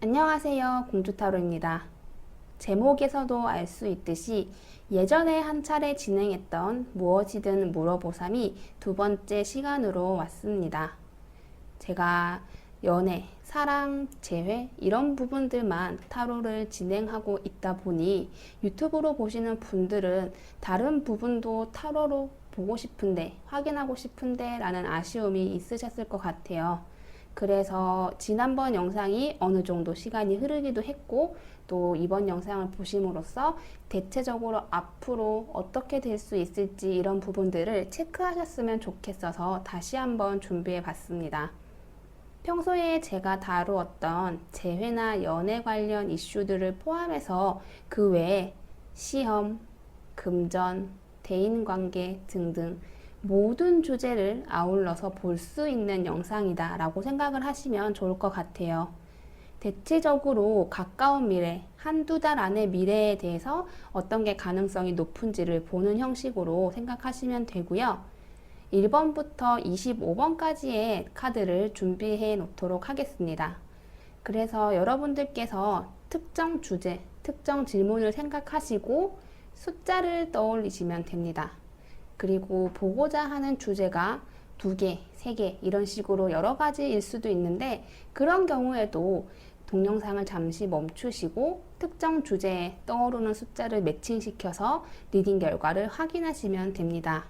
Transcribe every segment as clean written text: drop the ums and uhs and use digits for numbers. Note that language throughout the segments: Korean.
안녕하세요. 공주타로입니다. 제목에서도 알 수 있듯이 예전에 한 차례 진행했던 무엇이든 물어보삼이 두 번째 시간으로 왔습니다. 제가 연애, 사랑, 재회 이런 부분들만 타로를 진행하고 있다 보니 유튜브로 보시는 분들은 다른 부분도 타로로 보고 싶은데, 확인하고 싶은데 라는 아쉬움이 있으셨을 것 같아요. 그래서 지난번 영상이 어느 정도 시간이 흐르기도 했고, 또 이번 영상을 보심으로써 대체적으로 앞으로 어떻게 될 수 있을지 이런 부분들을 체크하셨으면 좋겠어서 다시 한번 준비해 봤습니다. 평소에 제가 다루었던 재회나 연애 관련 이슈들을 포함해서 그 외에 시험, 금전, 대인관계 등등 모든 주제를 아울러서 볼 수 있는 영상이다 라고 생각을 하시면 좋을 것 같아요. 대체적으로 가까운 미래, 한두 달 안의 미래에 대해서 어떤 게 가능성이 높은지를 보는 형식으로 생각하시면 되고요. 1번부터 25번까지의 카드를 준비해 놓도록 하겠습니다. 그래서 여러분들께서 특정 주제, 특정 질문을 생각하시고 숫자를 떠올리시면 됩니다. 그리고 보고자 하는 주제가 2개, 3개 이런 식으로 여러 가지일 수도 있는데, 그런 경우에도 동영상을 잠시 멈추시고 특정 주제에 떠오르는 숫자를 매칭시켜서 리딩 결과를 확인하시면 됩니다.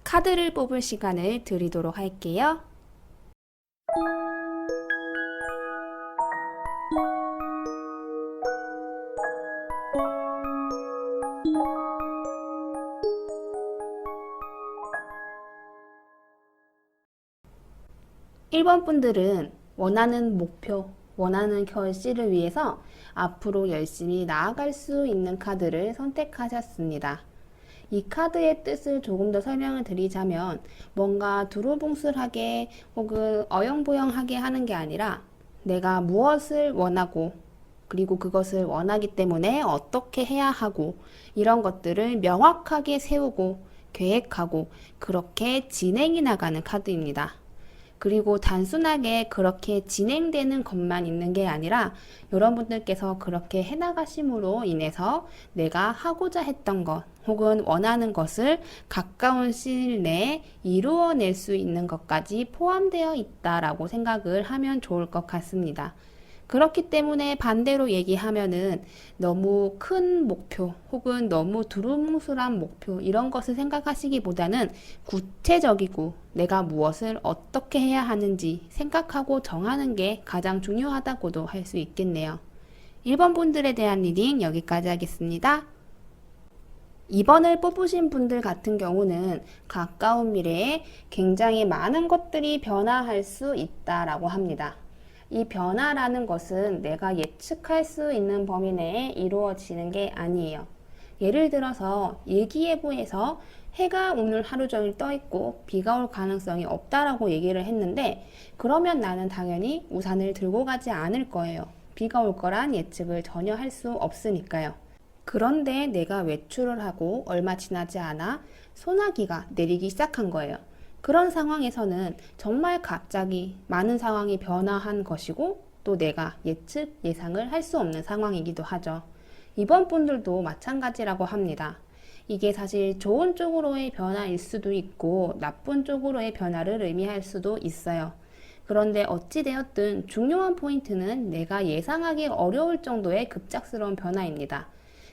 카드를 뽑을 시간을 드리도록 할게요. 1번 분들은 원하는 목표, 원하는 결실을 위해서 앞으로 열심히 나아갈 수 있는 카드를 선택하셨습니다. 이 카드의 뜻을 조금 더 설명을 드리자면, 뭔가 두루뭉술하게 혹은 어영부영하게 하는 게 아니라 내가 무엇을 원하고, 그리고 그것을 원하기 때문에 어떻게 해야 하고, 이런 것들을 명확하게 세우고 계획하고 그렇게 진행이 나가는 카드입니다. 그리고 단순하게 그렇게 진행되는 것만 있는 게 아니라 여러분들께서 그렇게 해나가심으로 인해서 내가 하고자 했던 것 혹은 원하는 것을 가까운 시일 내에 이루어낼 수 있는 것까지 포함되어 있다라고 생각을 하면 좋을 것 같습니다. 그렇기 때문에 반대로 얘기하면은 너무 큰 목표 혹은 너무 두루뭉술한 목표 이런 것을 생각하시기보다는 구체적이고 내가 무엇을 어떻게 해야 하는지 생각하고 정하는 게 가장 중요하다고도 할 수 있겠네요. 1번 분들에 대한 리딩 여기까지 하겠습니다. 2번을 뽑으신 분들 같은 경우는 가까운 미래에 굉장히 많은 것들이 변화할 수 있다라고 합니다. 이 변화라는 것은 내가 예측할 수 있는 범위 내에 이루어지는 게 아니에요. 예를 들어서 일기예보에서 해가 오늘 하루 종일 떠 있고 비가 올 가능성이 없다라고 얘기를 했는데, 그러면 나는 당연히 우산을 들고 가지 않을 거예요. 비가 올 거란 예측을 전혀 할 수 없으니까요. 그런데 내가 외출을 하고 얼마 지나지 않아 소나기가 내리기 시작한 거예요. 그런 상황에서는 정말 갑자기 많은 상황이 변화한 것이고, 또 내가 예측, 예상을 할 수 없는 상황이기도 하죠. 이번 분들도 마찬가지라고 합니다. 이게 사실 좋은 쪽으로의 변화일 수도 있고 나쁜 쪽으로의 변화를 의미할 수도 있어요. 그런데 어찌되었든 중요한 포인트는 내가 예상하기 어려울 정도의 급작스러운 변화입니다.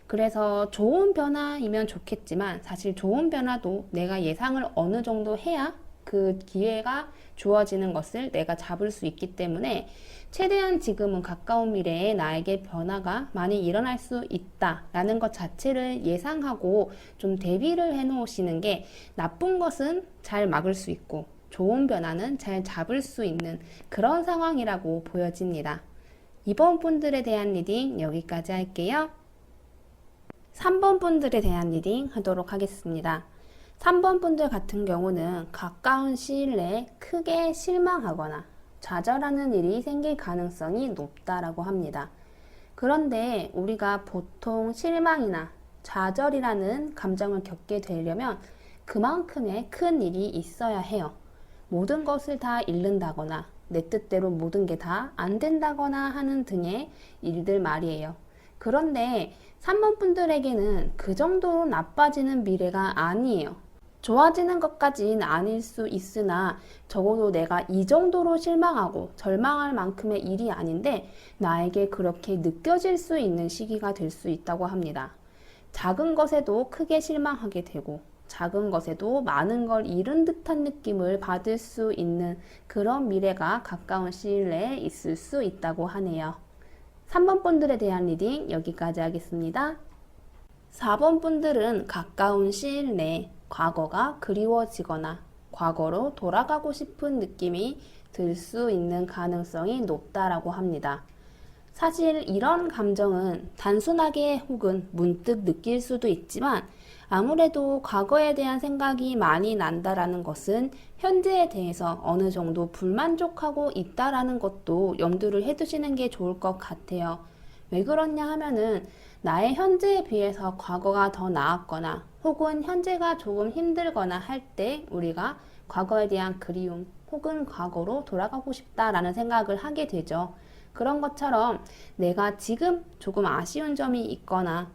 그래서 좋은 변화이면 좋겠지만, 사실 좋은 변화도 내가 예상을 어느 정도 해야 그 기회가 주어지는 것을 내가 잡을 수 있기 때문에, 최대한 지금은 가까운 미래에 나에게 변화가 많이 일어날 수 있다라는 것 자체를 예상하고 좀 대비를 해 놓으시는 게, 나쁜 것은 잘 막을 수 있고 좋은 변화는 잘 잡을 수 있는 그런 상황이라고 보여집니다. 이번 분들에 대한 리딩 여기까지 할게요. 3번 분들에 대한 리딩 하도록 하겠습니다. 3번 분들 같은 경우는 가까운 시일 내에 크게 실망하거나 좌절하는 일이 생길 가능성이 높다라고 합니다. 그런데 우리가 보통 실망이나 좌절이라는 감정을 겪게 되려면 그만큼의 큰 일이 있어야 해요. 모든 것을 다 잃는다거나 내 뜻대로 모든 게 다 안 된다거나 하는 등의 일들 말이에요. 그런데 3번 분들에게는 그 정도로 나빠지는 미래가 아니에요. 좋아지는 것까진 아닐 수 있으나 적어도 내가 이 정도로 실망하고 절망할 만큼의 일이 아닌데 나에게 그렇게 느껴질 수 있는 시기가 될 수 있다고 합니다. 작은 것에도 크게 실망하게 되고 작은 것에도 많은 걸 잃은 듯한 느낌을 받을 수 있는 그런 미래가 가까운 시일 내에 있을 수 있다고 하네요. 3번 분들에 대한 리딩 여기까지 하겠습니다. 4번 분들은 가까운 시일 내에 과거가 그리워지거나 과거로 돌아가고 싶은 느낌이 들 수 있는 가능성이 높다라고 합니다. 사실 이런 감정은 단순하게 혹은 문득 느낄 수도 있지만 아무래도 과거에 대한 생각이 많이 난다라는 것은 현재에 대해서 어느 정도 불만족하고 있다라는 것도 염두를 해두시는 게 좋을 것 같아요. 왜 그러냐 하면은 나의 현재에 비해서 과거가 더 나았거나 혹은 현재가 조금 힘들거나 할 때 우리가 과거에 대한 그리움 혹은 과거로 돌아가고 싶다라는 생각을 하게 되죠. 그런 것처럼 내가 지금 조금 아쉬운 점이 있거나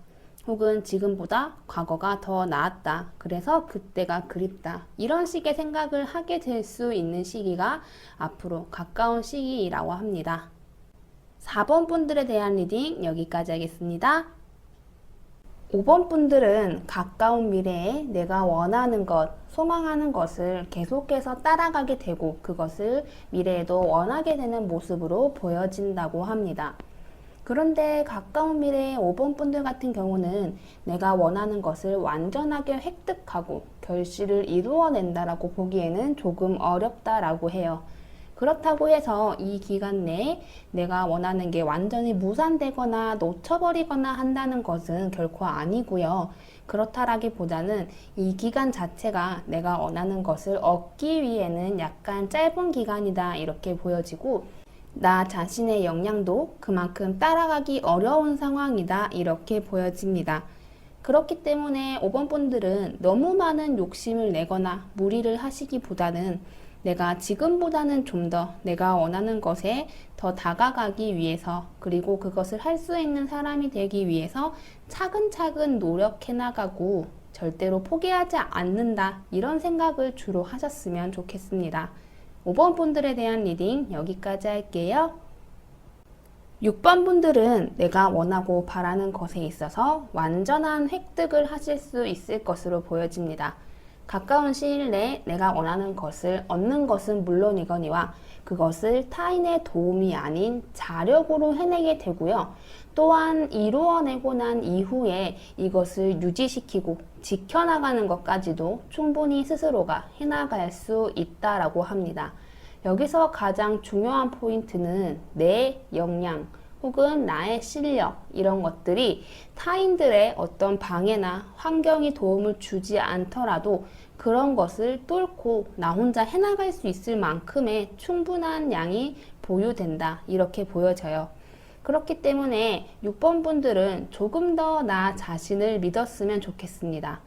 혹은 지금보다 과거가 더 나았다. 그래서 그때가 그립다. 이런 식의 생각을 하게 될 수 있는 시기가 앞으로 가까운 시기라고 합니다. 4번 분들에 대한 리딩 여기까지 하겠습니다. 5번 분들은 가까운 미래에 내가 원하는 것, 소망하는 것을 계속해서 따라가게 되고 그것을 미래에도 원하게 되는 모습으로 보여진다고 합니다. 그런데 가까운 미래의 5번 분들 같은 경우는 내가 원하는 것을 완전하게 획득하고 결실을 이루어낸다라고 보기에는 조금 어렵다라고 해요. 그렇다고 해서 이 기간 내에 내가 원하는 게 완전히 무산되거나 놓쳐버리거나 한다는 것은 결코 아니고요. 그렇다라기보다는 이 기간 자체가 내가 원하는 것을 얻기 위해는 약간 짧은 기간이다 이렇게 보여지고 나 자신의 역량도 그만큼 따라가기 어려운 상황이다 이렇게 보여집니다. 그렇기 때문에 5번 분들은 너무 많은 욕심을 내거나 무리를 하시기보다는 내가 지금보다는 좀 더 내가 원하는 것에 더 다가가기 위해서 그리고 그것을 할 수 있는 사람이 되기 위해서 차근차근 노력해 나가고 절대로 포기하지 않는다 이런 생각을 주로 하셨으면 좋겠습니다. 5번 분들에 대한 리딩 여기까지 할게요. 6번 분들은 내가 원하고 바라는 것에 있어서 완전한 획득을 하실 수 있을 것으로 보여집니다. 가까운 시일 내에 내가 원하는 것을 얻는 것은 물론이거니와 그것을 타인의 도움이 아닌 자력으로 해내게 되고요. 또한 이루어내고 난 이후에 이것을 유지시키고 지켜나가는 것까지도 충분히 스스로가 해나갈 수 있다라고 합니다. 여기서 가장 중요한 포인트는 내 역량 혹은 나의 실력 이런 것들이 타인들의 어떤 방해나 환경이 도움을 주지 않더라도 그런 것을 뚫고 나 혼자 해나갈 수 있을 만큼의 충분한 양이 보유된다 이렇게 보여져요. 그렇기 때문에 6번 분들은 조금 더 나 자신을 믿었으면 좋겠습니다.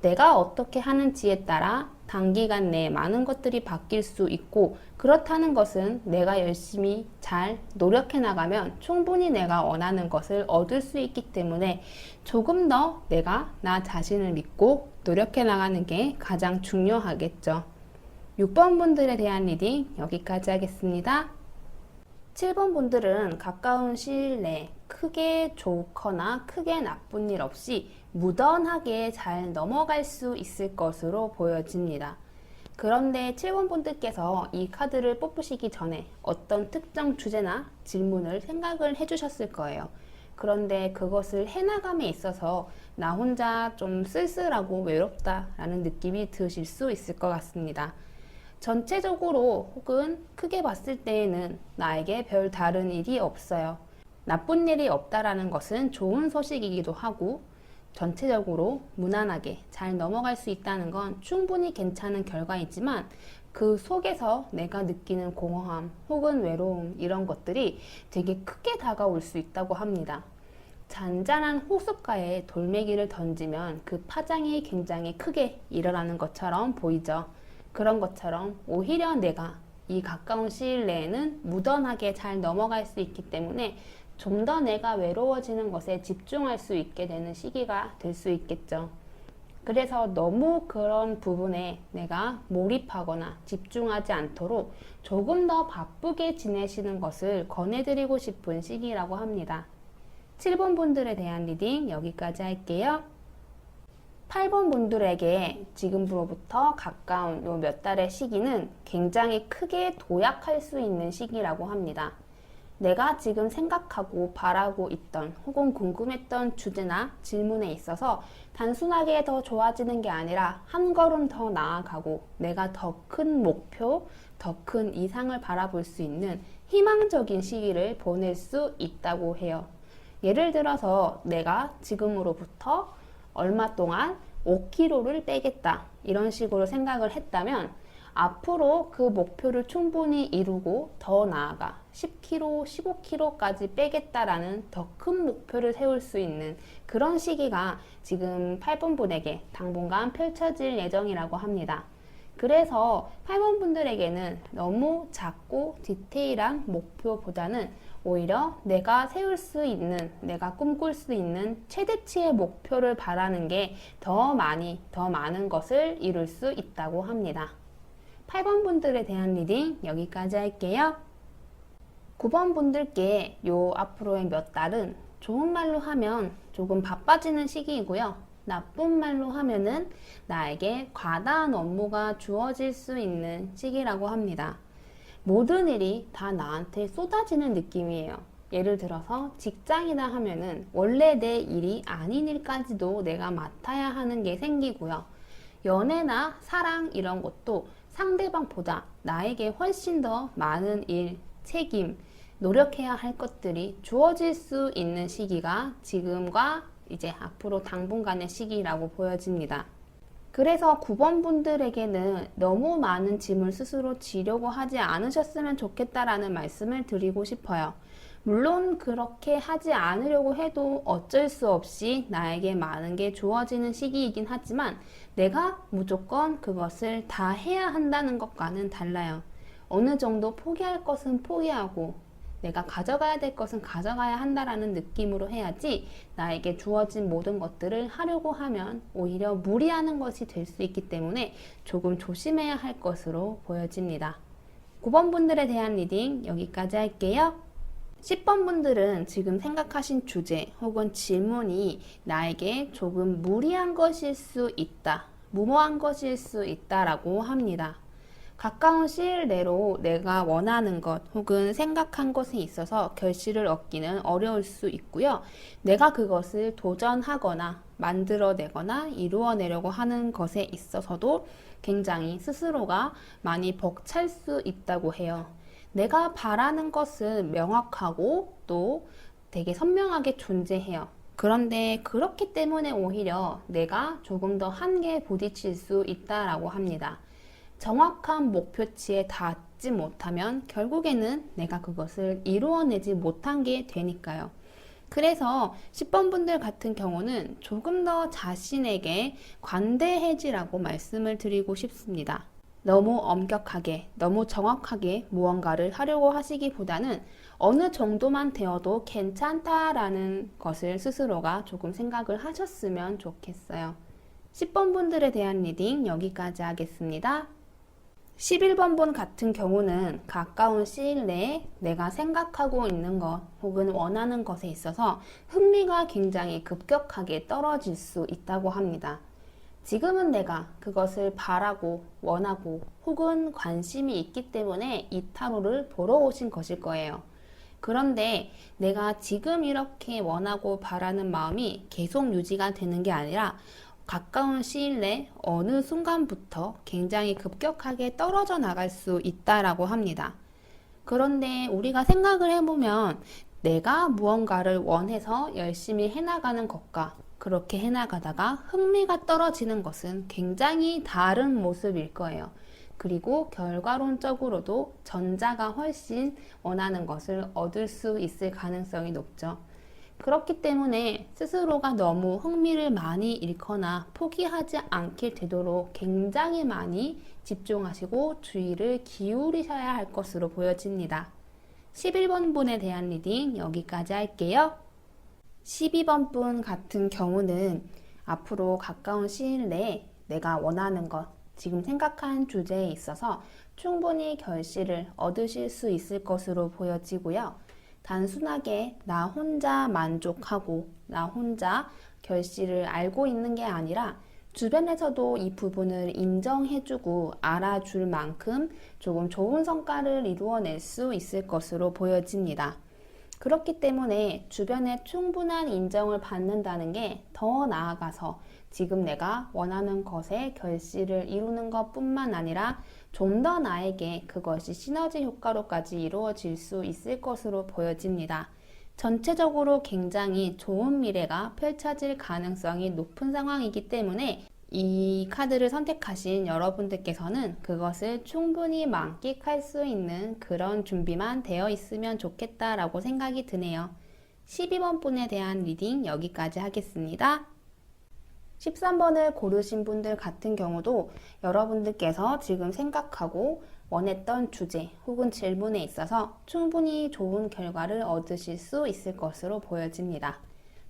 내가 어떻게 하는지에 따라 단기간 내에 많은 것들이 바뀔 수 있고 그렇다는 것은 내가 열심히 잘 노력해 나가면 충분히 내가 원하는 것을 얻을 수 있기 때문에 조금 더 내가 나 자신을 믿고 노력해 나가는 게 가장 중요하겠죠. 6번 분들에 대한 리딩 여기까지 하겠습니다. 7번 분들은 가까운 시일 내에 크게 좋거나 크게 나쁜 일 없이 무던하게 잘 넘어갈 수 있을 것으로 보여집니다. 그런데 7번 분들께서 이 카드를 뽑으시기 전에 어떤 특정 주제나 질문을 생각을 해주셨을 거예요. 그런데 그것을 해나감에 있어서 나 혼자 좀 쓸쓸하고 외롭다라는 느낌이 드실 수 있을 것 같습니다. 전체적으로 혹은 크게 봤을 때에는 나에게 별 다른 일이 없어요. 나쁜 일이 없다라는 것은 좋은 소식이기도 하고 전체적으로 무난하게 잘 넘어갈 수 있다는 건 충분히 괜찮은 결과이지만 그 속에서 내가 느끼는 공허함 혹은 외로움 이런 것들이 되게 크게 다가올 수 있다고 합니다. 잔잔한 호숫가에 돌멩이를 던지면 그 파장이 굉장히 크게 일어나는 것처럼 보이죠. 그런 것처럼 오히려 내가 이 가까운 시일 내에는 무던하게 잘 넘어갈 수 있기 때문에 좀 더 내가 외로워지는 것에 집중할 수 있게 되는 시기가 될 수 있겠죠. 그래서 너무 그런 부분에 내가 몰입하거나 집중하지 않도록 조금 더 바쁘게 지내시는 것을 권해드리고 싶은 시기라고 합니다. 7번 분들에 대한 리딩 여기까지 할게요. 8번 분들에게 지금으로부터 가까운 요 몇 달의 시기는 굉장히 크게 도약할 수 있는 시기라고 합니다. 내가 지금 생각하고 바라고 있던 혹은 궁금했던 주제나 질문에 있어서 단순하게 더 좋아지는 게 아니라 한 걸음 더 나아가고 내가 더 큰 목표, 더 큰 이상을 바라볼 수 있는 희망적인 시기를 보낼 수 있다고 해요. 예를 들어서 내가 지금으로부터 얼마 동안 5kg를 빼겠다 이런 식으로 생각을 했다면 앞으로 그 목표를 충분히 이루고 더 나아가 10kg, 15kg까지 빼겠다라는 더 큰 목표를 세울 수 있는 그런 시기가 지금 8번 분에게 당분간 펼쳐질 예정이라고 합니다. 그래서 8번 분들에게는 너무 작고 디테일한 목표보다는 오히려 내가 세울 수 있는, 내가 꿈꿀 수 있는 최대치의 목표를 바라는 게 더 많은 것을 이룰 수 있다고 합니다. 8번 분들에 대한 리딩 여기까지 할게요. 9번 분들께 요 앞으로의 몇 달은 좋은 말로 하면 조금 바빠지는 시기이고요. 나쁜 말로 하면은 나에게 과다한 업무가 주어질 수 있는 시기라고 합니다. 모든 일이 다 나한테 쏟아지는 느낌이에요. 예를 들어서 직장이다 하면은 원래 내 일이 아닌 일까지도 내가 맡아야 하는 게 생기고요. 연애나 사랑 이런 것도 상대방보다 나에게 훨씬 더 많은 일, 책임, 노력해야 할 것들이 주어질 수 있는 시기가 지금과 이제 앞으로 당분간의 시기라고 보여집니다. 그래서 9번 분들에게는 너무 많은 짐을 스스로 지려고 하지 않으셨으면 좋겠다라는 말씀을 드리고 싶어요. 물론 그렇게 하지 않으려고 해도 어쩔 수 없이 나에게 많은 게 주어지는 시기이긴 하지만 내가 무조건 그것을 다 해야 한다는 것과는 달라요. 어느 정도 포기할 것은 포기하고 내가 가져가야 될 것은 가져가야 한다라는 느낌으로 해야지 나에게 주어진 모든 것들을 하려고 하면 오히려 무리하는 것이 될 수 있기 때문에 조금 조심해야 할 것으로 보여집니다. 9번 분들에 대한 리딩 여기까지 할게요. 10번 분들은 지금 생각하신 주제 혹은 질문이 나에게 조금 무리한 것일 수 있다, 무모한 것일 수 있다라고 합니다. 가까운 시일 내로 내가 원하는 것 혹은 생각한 것에 있어서 결실을 얻기는 어려울 수 있고요. 내가 그것을 도전하거나 만들어내거나 이루어내려고 하는 것에 있어서도 굉장히 스스로가 많이 벅찰 수 있다고 해요. 내가 바라는 것은 명확하고 또 되게 선명하게 존재해요. 그런데 그렇기 때문에 오히려 내가 조금 더 한계에 부딪힐 수 있다라고 합니다. 정확한 목표치에 닿지 못하면 결국에는 내가 그것을 이루어내지 못한 게 되니까요. 그래서 10번 분들 같은 경우는 조금 더 자신에게 관대해지라고 말씀을 드리고 싶습니다. 너무 엄격하게, 너무 정확하게 무언가를 하려고 하시기보다는 어느 정도만 되어도 괜찮다라는 것을 스스로가 조금 생각을 하셨으면 좋겠어요. 10번 분들에 대한 리딩 여기까지 하겠습니다. 11번 분 같은 경우는 가까운 시일 내에 내가 생각하고 있는 것 혹은 원하는 것에 있어서 흥미가 굉장히 급격하게 떨어질 수 있다고 합니다. 지금은 내가 그것을 바라고 원하고 혹은 관심이 있기 때문에 이 타로를 보러 오신 것일 거예요. 그런데 내가 지금 이렇게 원하고 바라는 마음이 계속 유지가 되는 게 아니라 가까운 시일 내 어느 순간부터 굉장히 급격하게 떨어져 나갈 수 있다라고 합니다. 그런데 우리가 생각을 해보면 내가 무언가를 원해서 열심히 해나가는 것과 그렇게 해나가다가 흥미가 떨어지는 것은 굉장히 다른 모습일 거예요. 그리고 결과론적으로도 전자가 훨씬 원하는 것을 얻을 수 있을 가능성이 높죠. 그렇기 때문에 스스로가 너무 흥미를 많이 잃거나 포기하지 않게 되도록 굉장히 많이 집중하시고 주의를 기울이셔야 할 것으로 보여집니다. 11번 분에 대한 리딩 여기까지 할게요. 12번 분 같은 경우는 앞으로 가까운 시일 내에 내가 원하는 것, 지금 생각한 주제에 있어서 충분히 결실을 얻으실 수 있을 것으로 보여지고요. 단순하게 나 혼자 만족하고 나 혼자 결실을 알고 있는 게 아니라 주변에서도 이 부분을 인정해주고 알아줄 만큼 조금 좋은 성과를 이루어낼 수 있을 것으로 보여집니다. 그렇기 때문에 주변에 충분한 인정을 받는다는 게 더 나아가서 지금 내가 원하는 것에 결실을 이루는 것 뿐만 아니라 좀 더 나에게 그것이 시너지 효과로까지 이루어질 수 있을 것으로 보여집니다. 전체적으로 굉장히 좋은 미래가 펼쳐질 가능성이 높은 상황이기 때문에 이 카드를 선택하신 여러분들께서는 그것을 충분히 만끽할 수 있는 그런 준비만 되어 있으면 좋겠다라고 생각이 드네요. 12번 분에 대한 리딩 여기까지 하겠습니다. 13번을 고르신 분들 같은 경우도 여러분들께서 지금 생각하고 원했던 주제 혹은 질문에 있어서 충분히 좋은 결과를 얻으실 수 있을 것으로 보여집니다.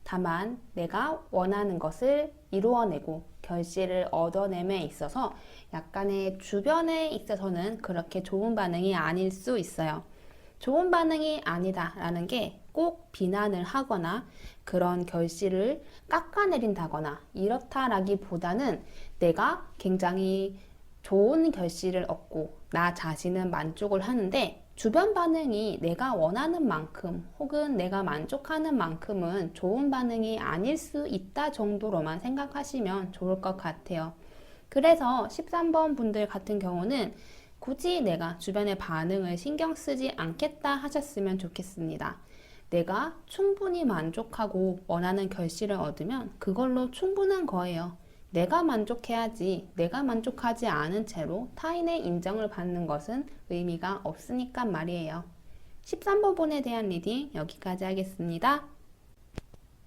다만 내가 원하는 것을 이루어내고 결실을 얻어냄에 있어서 약간의 주변에 있어서는 그렇게 좋은 반응이 아닐 수 있어요. 좋은 반응이 아니다라는 게 꼭 비난을 하거나 그런 결실을 깎아내린다거나 이렇다라기보다는 내가 굉장히 좋은 결실을 얻고 나 자신은 만족을 하는데 주변 반응이 내가 원하는 만큼 혹은 내가 만족하는 만큼은 좋은 반응이 아닐 수 있다 정도로만 생각하시면 좋을 것 같아요. 그래서 13번 분들 같은 경우는 굳이 내가 주변의 반응을 신경 쓰지 않겠다 하셨으면 좋겠습니다. 내가 충분히 만족하고 원하는 결실을 얻으면 그걸로 충분한 거예요. 내가 만족해야지 내가 만족하지 않은 채로 타인의 인정을 받는 것은 의미가 없으니까 말이에요. 13번 분에 대한 리딩 여기까지 하겠습니다.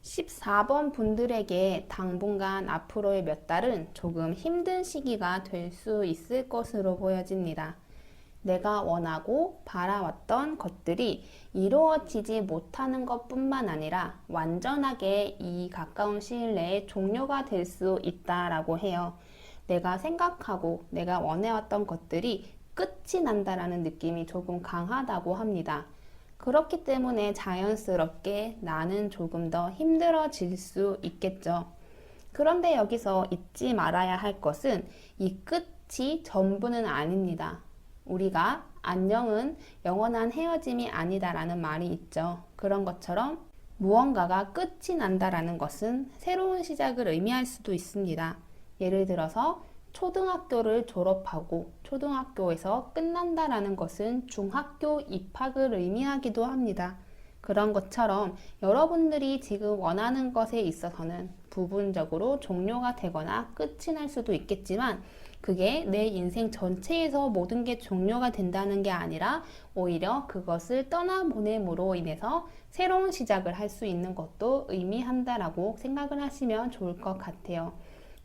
14번 분들에게 당분간 앞으로의 몇 달은 조금 힘든 시기가 될 수 있을 것으로 보여집니다. 내가 원하고 바라왔던 것들이 이루어지지 못하는 것뿐만 아니라 완전하게 이 가까운 시일 내에 종료가 될 수 있다라고 해요. 내가 생각하고 내가 원해왔던 것들이 끝이 난다라는 느낌이 조금 강하다고 합니다. 그렇기 때문에 자연스럽게 나는 조금 더 힘들어질 수 있겠죠. 그런데 여기서 잊지 말아야 할 것은 이 끝이 전부는 아닙니다. 우리가 안녕은 영원한 헤어짐이 아니다라는 말이 있죠. 그런 것처럼 무언가가 끝이 난다라는 것은 새로운 시작을 의미할 수도 있습니다. 예를 들어서 초등학교를 졸업하고 초등학교에서 끝난다라는 것은 중학교 입학을 의미하기도 합니다. 그런 것처럼 여러분들이 지금 원하는 것에 있어서는 부분적으로 종료가 되거나 끝이 날 수도 있겠지만 그게 내 인생 전체에서 모든 게 종료가 된다는 게 아니라 오히려 그것을 떠나보냄으로 인해서 새로운 시작을 할 수 있는 것도 의미한다라고 생각을 하시면 좋을 것 같아요.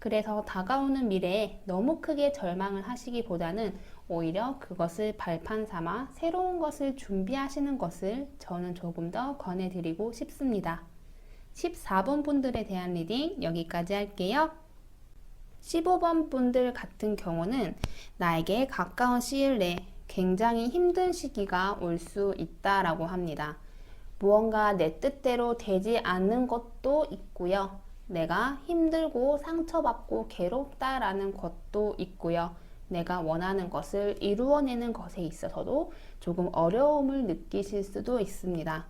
그래서 다가오는 미래에 너무 크게 절망을 하시기보다는 오히려 그것을 발판 삼아 새로운 것을 준비하시는 것을 저는 조금 더 권해드리고 싶습니다. 14번 분들에 대한 리딩 여기까지 할게요. 15번 분들 같은 경우는 나에게 가까운 시일 내에 굉장히 힘든 시기가 올 수 있다라고 합니다. 무언가 내 뜻대로 되지 않는 것도 있고요. 내가 힘들고 상처받고 괴롭다라는 것도 있고요. 내가 원하는 것을 이루어내는 것에 있어서도 조금 어려움을 느끼실 수도 있습니다.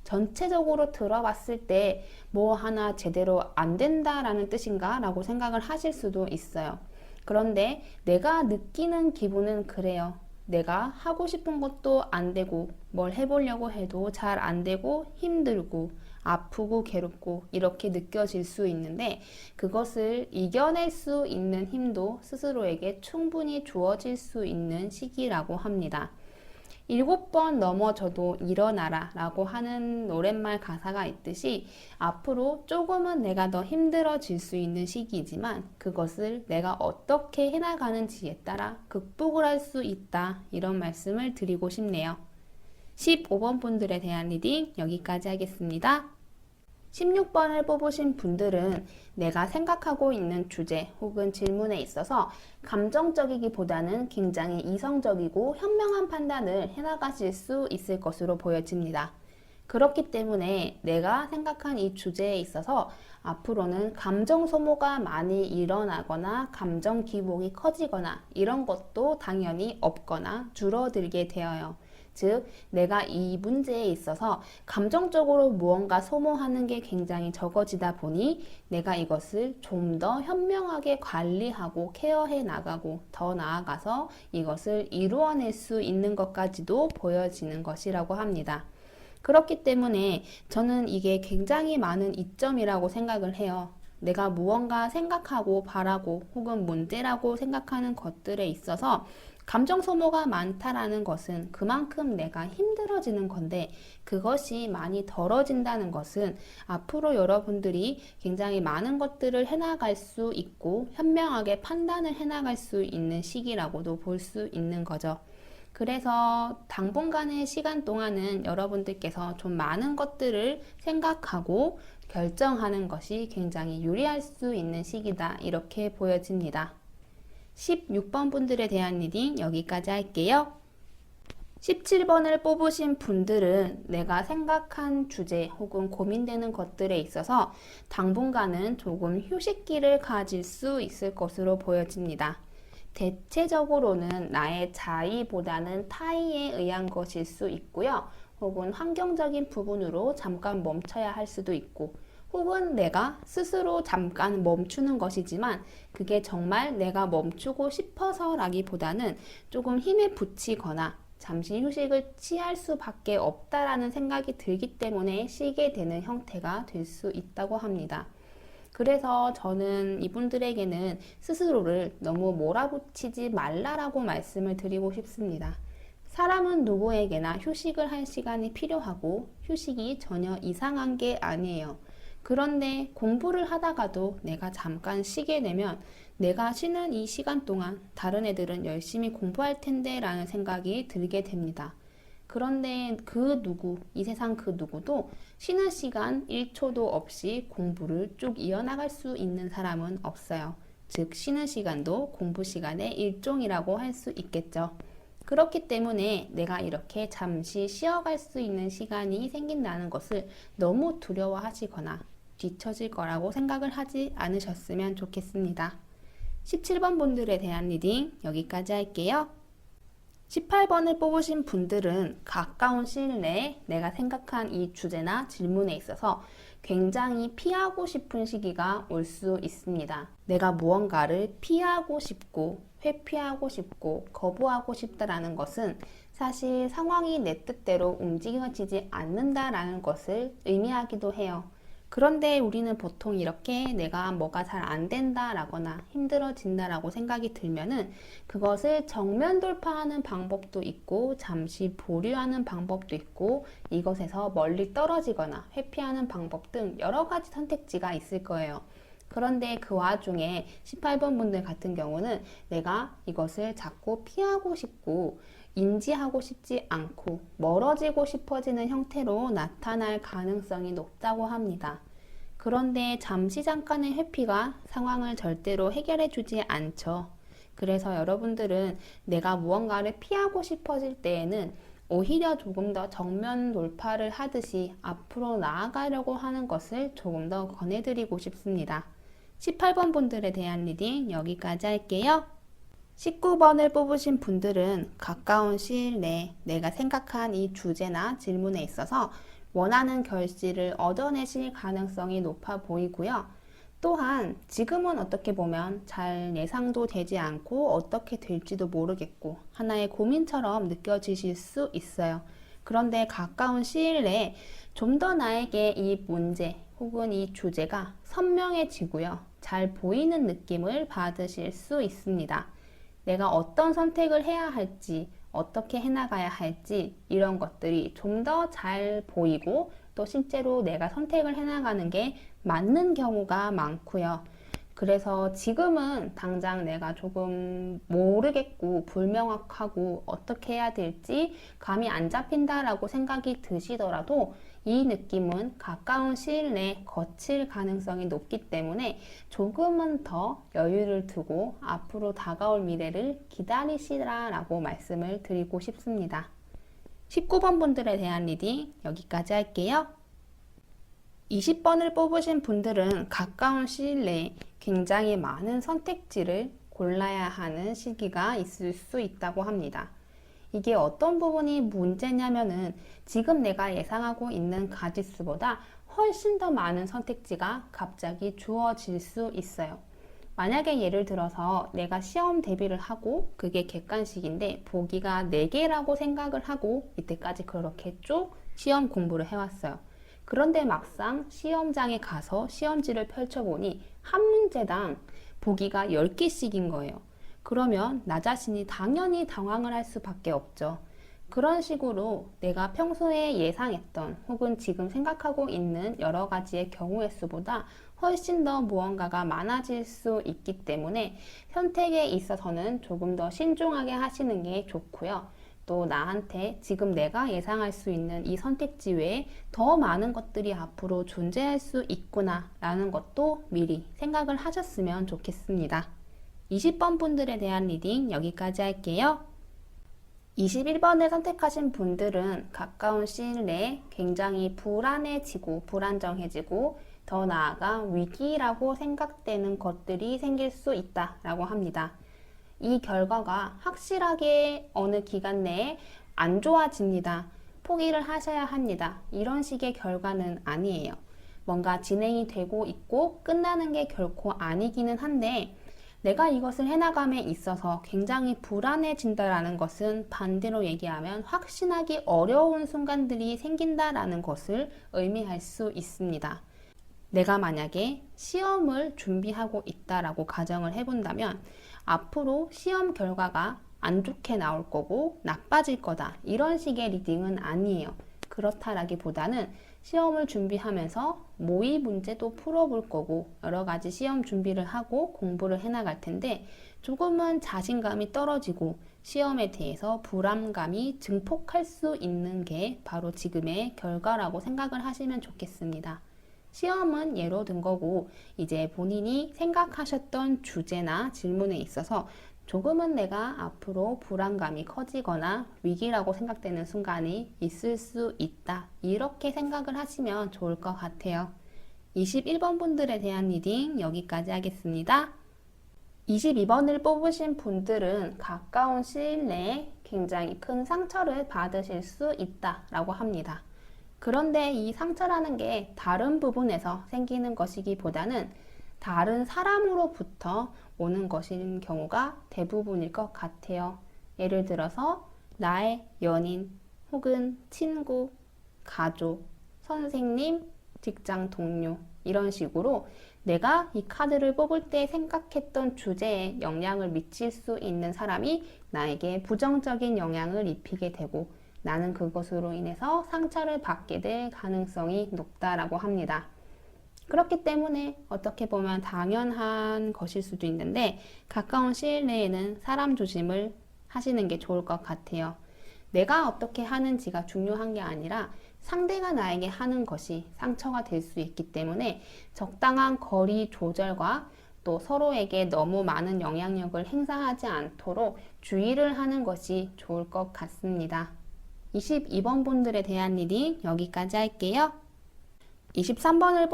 전체적으로 들어봤을 때 뭐 하나 제대로 안 된다라는 뜻인가 라고 생각을 하실 수도 있어요. 그런데 내가 느끼는 기분은 그래요. 내가 하고 싶은 것도 안 되고 뭘 해보려고 해도 잘 안 되고 힘들고 아프고 괴롭고 이렇게 느껴질 수 있는데 그것을 이겨낼 수 있는 힘도 스스로에게 충분히 주어질 수 있는 시기라고 합니다. 7번 넘어져도 일어나라 라고 하는 노랫말 가사가 있듯이 앞으로 조금은 내가 더 힘들어질 수 있는 시기이지만 그것을 내가 어떻게 해나가는지에 따라 극복을 할 수 있다, 이런 말씀을 드리고 싶네요. 15번 분들에 대한 리딩 여기까지 하겠습니다. 16번을 뽑으신 분들은 내가 생각하고 있는 주제 혹은 질문에 있어서 감정적이기보다는 굉장히 이성적이고 현명한 판단을 해나가실 수 있을 것으로 보여집니다. 그렇기 때문에 내가 생각한 이 주제에 있어서 앞으로는 감정 소모가 많이 일어나거나 감정 기복이 커지거나 이런 것도 당연히 없거나 줄어들게 되어요. 즉, 내가 이 문제에 있어서 감정적으로 무언가 소모하는 게 굉장히 적어지다 보니 내가 이것을 좀 더 현명하게 관리하고 케어해 나가고 더 나아가서 이것을 이루어낼 수 있는 것까지도 보여지는 것이라고 합니다. 그렇기 때문에 저는 이게 굉장히 많은 이점이라고 생각을 해요. 내가 무언가 생각하고 바라고 혹은 문제라고 생각하는 것들에 있어서 감정 소모가 많다라는 것은 그만큼 내가 힘들어지는 건데, 그것이 많이 덜어진다는 것은 앞으로 여러분들이 굉장히 많은 것들을 해나갈 수 있고 현명하게 판단을 해나갈 수 있는 시기라고도 볼 수 있는 거죠. 그래서 당분간의 시간 동안은 여러분들께서 좀 많은 것들을 생각하고 결정하는 것이 굉장히 유리할 수 있는 시기다, 이렇게 보여집니다. 16번 분들에 대한 리딩 여기까지 할게요. 17번을 뽑으신 분들은 내가 생각한 주제 혹은 고민되는 것들에 있어서 당분간은 조금 휴식기를 가질 수 있을 것으로 보여집니다. 대체적으로는 나의 자의보다는 타의에 의한 것일 수 있고요. 혹은 환경적인 부분으로 잠깐 멈춰야 할 수도 있고, 혹은 내가 스스로 잠깐 멈추는 것이지만 그게 정말 내가 멈추고 싶어서라기보다는 조금 힘에 부치거나 잠시 휴식을 취할 수밖에 없다라는 생각이 들기 때문에 쉬게 되는 형태가 될 수 있다고 합니다. 그래서 저는 이분들에게는 스스로를 너무 몰아붙이지 말라라고 말씀을 드리고 싶습니다. 사람은 누구에게나 휴식을 할 시간이 필요하고 휴식이 전혀 이상한 게 아니에요. 그런데 공부를 하다가도 내가 잠깐 쉬게 되면 내가 쉬는 이 시간 동안 다른 애들은 열심히 공부할 텐데 라는 생각이 들게 됩니다. 그런데 이 세상 그 누구도 쉬는 시간 1초도 없이 공부를 쭉 이어나갈 수 있는 사람은 없어요. 즉, 쉬는 시간도 공부 시간의 일종이라고 할 수 있겠죠. 그렇기 때문에 내가 이렇게 잠시 쉬어갈 수 있는 시간이 생긴다는 것을 너무 두려워하시거나 뒤처질 거라고 생각을 하지 않으셨으면 좋겠습니다. 17번 분들에 대한 리딩 여기까지 할게요. 18번을 뽑으신 분들은 가까운 시일 내에 내가 생각한 이 주제나 질문에 있어서 굉장히 피하고 싶은 시기가 올 수 있습니다. 내가 무언가를 피하고 싶고 회피하고 싶고 거부하고 싶다라는 것은 사실 상황이 내 뜻대로 움직여지지 않는다라는 것을 의미하기도 해요. 그런데 우리는 보통 이렇게 내가 뭐가 잘 안 된다라거나 힘들어진다라고 생각이 들면은 그것을 정면 돌파하는 방법도 있고 잠시 보류하는 방법도 있고 이것에서 멀리 떨어지거나 회피하는 방법 등 여러 가지 선택지가 있을 거예요. 그런데 그 와중에 18번 분들 같은 경우는 내가 이것을 자꾸 피하고 싶고 인지하고 싶지 않고 멀어지고 싶어지는 형태로 나타날 가능성이 높다고 합니다. 그런데 잠깐의 회피가 상황을 절대로 해결해 주지 않죠. 그래서 여러분들은 내가 무언가를 피하고 싶어질 때에는 오히려 조금 더 정면 돌파를 하듯이 앞으로 나아가려고 하는 것을 조금 더 권해드리고 싶습니다. 18번 분들에 대한 리딩 여기까지 할게요. 19번을 뽑으신 분들은 가까운 시일 내에 내가 생각한 이 주제나 질문에 있어서 원하는 결실을 얻어내실 가능성이 높아 보이고요. 또한 지금은 어떻게 보면 잘 예상도 되지 않고 어떻게 될지도 모르겠고 하나의 고민처럼 느껴지실 수 있어요. 그런데 가까운 시일 내에 좀 더 나에게 이 문제 혹은 이 주제가 선명해지고요. 잘 보이는 느낌을 받으실 수 있습니다. 내가 어떤 선택을 해야 할지, 어떻게 해나가야 할지 이런 것들이 좀 더 잘 보이고 또 실제로 내가 선택을 해나가는 게 맞는 경우가 많고요. 그래서 지금은 당장 내가 조금 모르겠고 불명확하고 어떻게 해야 될지 감이 안 잡힌다라고 생각이 드시더라도 이 느낌은 가까운 시일 내에 거칠 가능성이 높기 때문에 조금은 더 여유를 두고 앞으로 다가올 미래를 기다리시라라고 말씀을 드리고 싶습니다. 19번 분들에 대한 리딩 여기까지 할게요. 20번을 뽑으신 분들은 가까운 시일 내에 굉장히 많은 선택지를 골라야 하는 시기가 있을 수 있다고 합니다. 이게 어떤 부분이 문제냐면은 지금 내가 예상하고 있는 가짓수보다 훨씬 더 많은 선택지가 갑자기 주어질 수 있어요. 만약에 예를 들어서 내가 시험 대비를 하고 그게 객관식인데 보기가 4개라고 생각을 하고 이때까지 그렇게 쭉 시험 공부를 해왔어요. 그런데 막상 시험장에 가서 시험지를 펼쳐보니 한 문제당 보기가 10개씩인 거예요. 그러면 나 자신이 당연히 당황을 할 수밖에 없죠. 그런 식으로 내가 평소에 예상했던 혹은 지금 생각하고 있는 여러 가지의 경우의 수보다 훨씬 더 무언가가 많아질 수 있기 때문에 선택에 있어서는 조금 더 신중하게 하시는 게 좋고요. 또 나한테 지금 내가 예상할 수 있는 이 선택지 외에 더 많은 것들이 앞으로 존재할 수 있구나 라는 것도 미리 생각을 하셨으면 좋겠습니다. 20번 분들에 대한 리딩 여기까지 할게요. 21번을 선택하신 분들은 가까운 시일 내에 굉장히 불안해지고 불안정해지고 더 나아가 위기라고 생각되는 것들이 생길 수 있다라고 합니다. 이 결과가 확실하게 어느 기간 내에 안 좋아집니다. 포기를 하셔야 합니다. 이런 식의 결과는 아니에요. 뭔가 진행이 되고 있고 끝나는 게 결코 아니기는 한데 내가 이것을 해나감에 있어서 굉장히 불안해진다라는 것은 반대로 얘기하면 확신하기 어려운 순간들이 생긴다라는 것을 의미할 수 있습니다. 내가 만약에 시험을 준비하고 있다라고 가정을 해본다면 앞으로 시험 결과가 안 좋게 나올 거고 나빠질 거다 이런 식의 리딩은 아니에요. 그렇다라기보다는 시험을 준비하면서 모의 문제도 풀어볼 거고 여러 가지 시험 준비를 하고 공부를 해나갈 텐데 조금은 자신감이 떨어지고 시험에 대해서 불안감이 증폭할 수 있는 게 바로 지금의 결과라고 생각을 하시면 좋겠습니다. 시험은 예로 든 거고 이제 본인이 생각하셨던 주제나 질문에 있어서 조금은 내가 앞으로 불안감이 커지거나 위기라고 생각되는 순간이 있을 수 있다. 이렇게 생각을 하시면 좋을 것 같아요. 21번 분들에 대한 리딩 여기까지 하겠습니다. 22번을 뽑으신 분들은 가까운 시일 내에 굉장히 큰 상처를 받으실 수 있다라고 합니다. 그런데 이 상처라는 게 다른 부분에서 생기는 것이기보다는 다른 사람으로부터 오는 것인 경우가 대부분일 것 같아요. 예를 들어서 나의 연인 혹은 친구, 가족, 선생님, 직장 동료 이런 식으로 내가 이 카드를 뽑을 때 생각했던 주제에 영향을 미칠 수 있는 사람이 나에게 부정적인 영향을 입히게 되고 나는 그것으로 인해서 상처를 받게 될 가능성이 높다라고 합니다. 그렇기 때문에 어떻게 보면 당연한 것일 수도 있는데 가까운 시일 내에는 사람 조심을 하시는 게 좋을 것 같아요. 내가 어떻게 하는지가 중요한 게 아니라 상대가 나에게 하는 것이 상처가 될 수 있기 때문에 적당한 거리 조절과 또 서로에게 너무 많은 영향력을 행사하지 않도록 주의를 하는 것이 좋을 것 같습니다. 22번 분들에 대한 리딩 여기까지 할게요. 23번을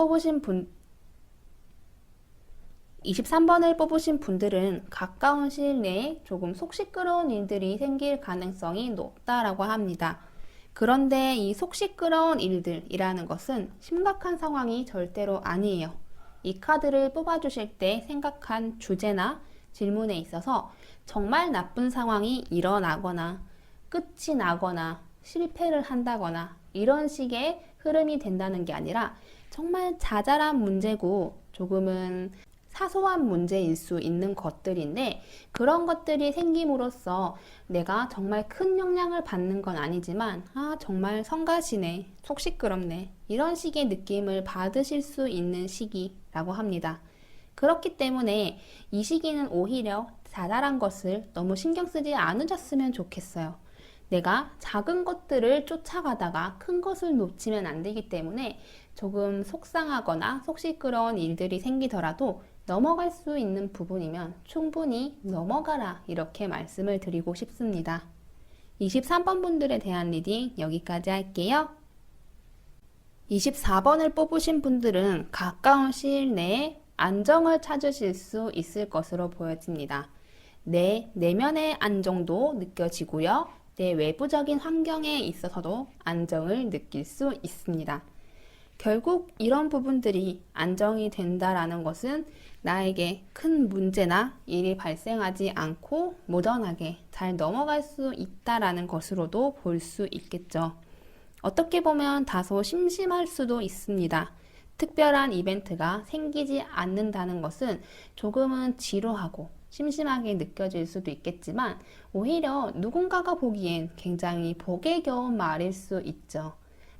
뽑으신 분들은 가까운 시일 내에 조금 속 시끄러운 일들이 생길 가능성이 높다라고 합니다. 그런데 이 속 시끄러운 일들이라는 것은 심각한 상황이 절대로 아니에요. 이 카드를 뽑아주실 때 생각한 주제나 질문에 있어서 정말 나쁜 상황이 일어나거나 끝이 나거나 실패를 한다거나 이런 식의 흐름이 된다는 게 아니라 정말 자잘한 문제고 조금은 사소한 문제일 수 있는 것들인데 그런 것들이 생김으로써 내가 정말 큰 영향을 받는 건 아니지만 정말 성가시네, 속 시끄럽네 이런 식의 느낌을 받으실 수 있는 시기라고 합니다. 그렇기 때문에 이 시기는 오히려 자잘한 것을 너무 신경 쓰지 않으셨으면 좋겠어요. 내가 작은 것들을 쫓아가다가 큰 것을 놓치면 안 되기 때문에 조금 속상하거나 속 시끄러운 일들이 생기더라도 넘어갈 수 있는 부분이면 충분히 넘어가라 이렇게 말씀을 드리고 싶습니다. 23번 분들에 대한 리딩 여기까지 할게요. 24번을 뽑으신 분들은 가까운 시일 내에 안정을 찾으실 수 있을 것으로 보여집니다. 내 내면의 안정도 느껴지고요. 내 외부적인 환경에 있어서도 안정을 느낄 수 있습니다. 결국 이런 부분들이 안정이 된다라는 것은 나에게 큰 문제나 일이 발생하지 않고 무던하게 잘 넘어갈 수 있다라는 것으로도 볼 수 있겠죠. 어떻게 보면 다소 심심할 수도 있습니다. 특별한 이벤트가 생기지 않는다는 것은 조금은 지루하고 심심하게 느껴질 수도 있겠지만 오히려 누군가가 보기엔 굉장히 복에 겨운 말일 수 있죠.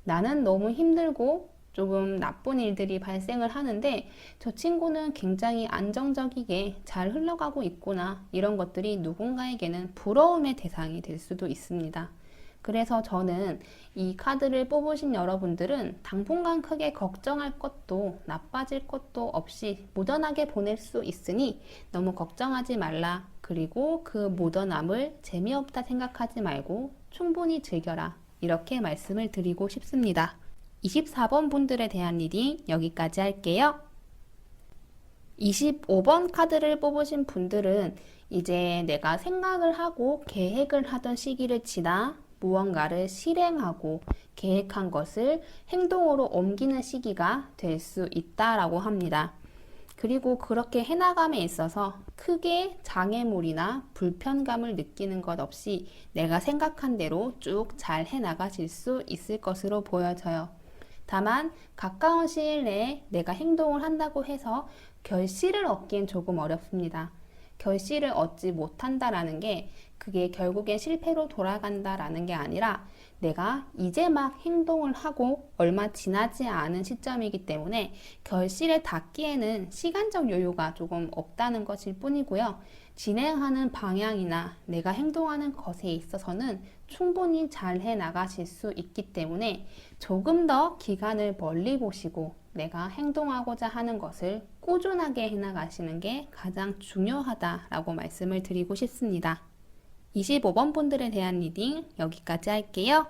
나는 너무 힘들고 조금 나쁜 일들이 발생을 하는데 저 친구는 굉장히 안정적이게 잘 흘러가고 있구나 이런 것들이 누군가에게는 부러움의 대상이 될 수도 있습니다. 그래서 저는 이 카드를 뽑으신 여러분들은 당분간 크게 걱정할 것도 나빠질 것도 없이 무던하게 보낼 수 있으니 너무 걱정하지 말라. 그리고 그 무던함을 재미없다 생각하지 말고 충분히 즐겨라. 이렇게 말씀을 드리고 싶습니다. 24번 분들에 대한 리딩 여기까지 할게요. 25번 카드를 뽑으신 분들은 이제 내가 생각을 하고 계획을 하던 시기를 지나 무언가를 실행하고 계획한 것을 행동으로 옮기는 시기가 될 수 있다라고 합니다. 그리고 그렇게 해나감에 있어서 크게 장애물이나 불편감을 느끼는 것 없이 내가 생각한 대로 쭉 잘 해나가실 수 있을 것으로 보여져요. 다만 가까운 시일 내에 내가 행동을 한다고 해서 결실을 얻기엔 조금 어렵습니다. 결실을 얻지 못한다라는 게 그게 결국엔 실패로 돌아간다라는 게 아니라 내가 이제 막 행동을 하고 얼마 지나지 않은 시점이기 때문에 결실에 닿기에는 시간적 여유가 조금 없다는 것일 뿐이고요. 진행하는 방향이나 내가 행동하는 것에 있어서는 충분히 잘 해 나가실 수 있기 때문에 조금 더 기간을 멀리 보시고 내가 행동하고자 하는 것을 꾸준하게 해나가시는 게 가장 중요하다라고 말씀을 드리고 싶습니다. 25번 분들에 대한 리딩 여기까지 할게요.